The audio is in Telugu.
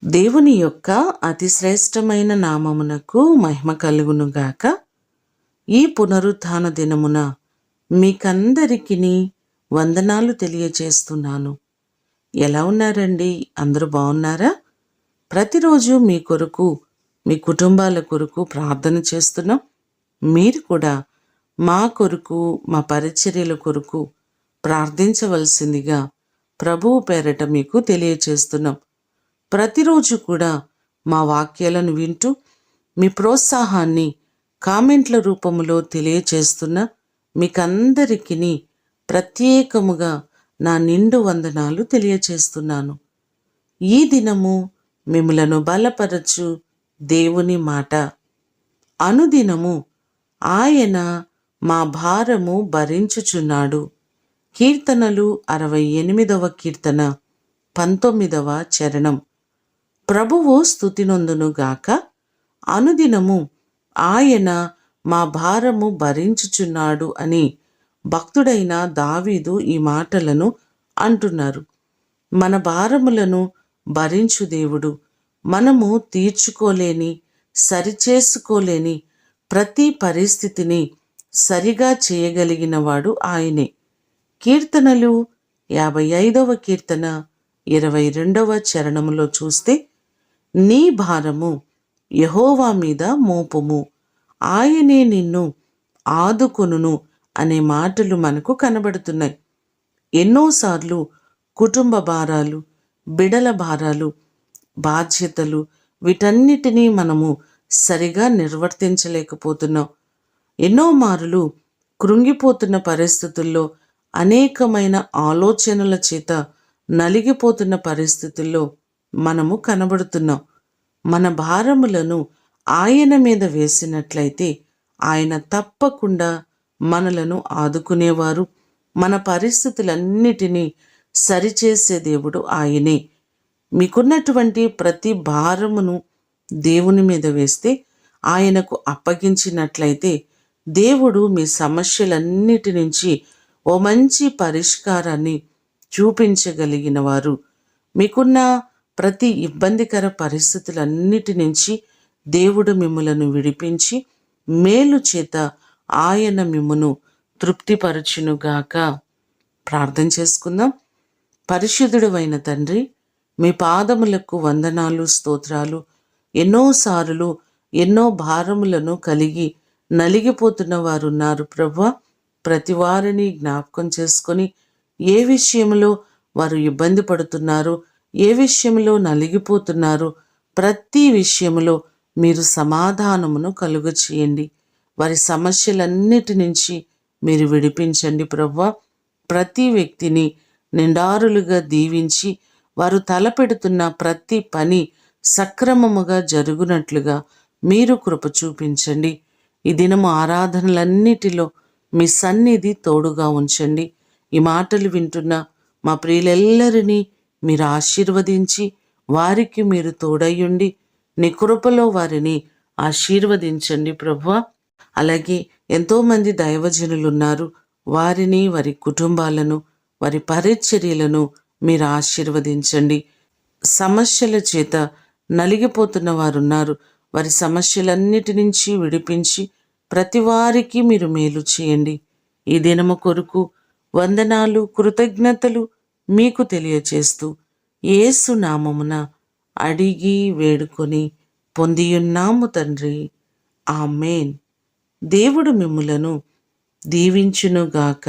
దేవుని యొక్క అతి శ్రేష్టమైన నామమునకు మహిమ కలుగునుగాక. ఈ పునరుత్థాన దినమున మీకందరికీ వందనాలు తెలియచేస్తున్నాను. ఎలా ఉన్నారండి? అందరూ బాగున్నారా? ప్రతిరోజు మీ కొరకు, మీ కుటుంబాల కొరకు ప్రార్థన చేస్తున్నాం. మీరు కూడా మా కొరకు, మా పరిచర్యల కొరకు ప్రార్థించవలసిందిగా ప్రభువు పేరట మీకు తెలియచేస్తున్నాం. ప్రతిరోజు కూడా మా వాక్యాలను వింటూ మీ ప్రోత్సాహాన్ని కామెంట్ల రూపంలో తెలియచేస్తున్న మీకందరికీ ప్రత్యేకముగా నా నిండు వందనాలు తెలియచేస్తున్నాను. ఈ దినము మిమ్ములను బలపరచు దేవుని మాట. అనుదినము ఆయన మా భారము భరించుచున్నాడు. కీర్తనలు 68వ కీర్తన 19వ చరణం. ప్రభువు స్తుతినొందునుగాక. అనుదినము ఆయన మా భారము భరించుచున్నాడు అని భక్తుడైన దావీదు ఈ మాటలను అంటున్నారు. మన భారములను భరించు దేవుడు. మనము తీర్చుకోలేని, సరిచేసుకోలేని ప్రతి పరిస్థితిని సరిగా చేయగలిగిన వాడు ఆయనే. కీర్తనలు 55వ కీర్తన 22వ చరణములో చూస్తే, నీ భారము యెహోవా మీద మోపుము, ఆయనే నిన్ను ఆదుకొనును అనే మాటలు మనకు కనబడుతున్నాయి. ఎన్నోసార్లు కుటుంబ భారాలు, బిడల భారాలు, బాధ్యతలు వీటన్నిటినీ మనము సరిగా నిర్వర్తించలేకపోతున్నాం. ఎన్నో మారులు కృంగిపోతున్న పరిస్థితుల్లో, అనేకమైన ఆలోచనల చేత నలిగిపోతున్న పరిస్థితుల్లో మనము కనబడుతున్నాం. మన భారములను ఆయన మీద వేసినట్లయితే ఆయన తప్పకుండా మనలను ఆదుకునేవారు. మన పరిస్థితులన్నిటినీ సరిచేసే దేవుడు ఆయనే. మీకున్నటువంటి ప్రతి భారమును దేవుని మీద వేస్తే, ఆయనకు అప్పగించినట్లయితే దేవుడు మీ సమస్యలన్నిటి నుంచి ఓ మంచి పరిష్కారాన్ని చూపించగలిగిన వారు. మీకున్న ప్రతి ఇబ్బందికర పరిస్థితులన్నిటి నుంచి దేవుడు మిమ్ములను విడిపించి మేలు చేత ఆయన మిమ్మును తృప్తిపరచునుగాక. ప్రార్థన చేసుకుందాం. పరిశుద్ధుడైన తండ్రి, మీ పాదములకు వందనాలు, స్తోత్రాలు. ఎన్నోసార్లు ఎన్నో భారములను కలిగి నలిగిపోతున్న వారు ఉన్నారు ప్రభువా. ప్రతి వారిని జ్ఞాపకం చేసుకొని ఏ విషయంలో వారు ఇబ్బంది పడుతున్నారో, ఏ విషయంలో నలిగిపోతున్నారో ప్రతి విషయంలో మీరు సమాధానమును కలుగ చేయండి. వారి సమస్యలన్నిటి నుంచి మీరు విడిపించండి ప్రభువా. ప్రతి వ్యక్తిని నిండారులుగా దీవించి వారు తలపెడుతున్న ప్రతి పని సక్రమముగా జరుగునట్లుగా మీరు కృప చూపించండి. ఈ దినము ఆరాధనలన్నిటిలో మీ సన్నిధి తోడుగా ఉంచండి. ఈ మాటలు వింటున్న మా ప్రియులెల్లరినీ మీరు ఆశీర్వదించి వారికి మీరు తోడయ్యుండి నీ కృపలో వారిని ఆశీర్వదించండి ప్రభువా. అలాగే ఎంతోమంది దైవజనులు ఉన్నారు. వారిని, వారి కుటుంబాలను, వారి పరిచర్యలను మీరు ఆశీర్వదించండి. సమస్యల చేత నలిగిపోతున్న వారు ఉన్నారు. వారి సమస్యలన్నిటి నుంచి విడిపించి ప్రతి వారికి మీరు మేలు చేయండి. ఈ దినము కొరకు వందనాలు, కృతజ్ఞతలు మీకు తెలియచేస్తూ యేసు నామమున అడిగి వేడుకొని పొందియున్నాము తండ్రి. ఆమేన్. దేవుడు మిమ్ములను దీవించునుగాక.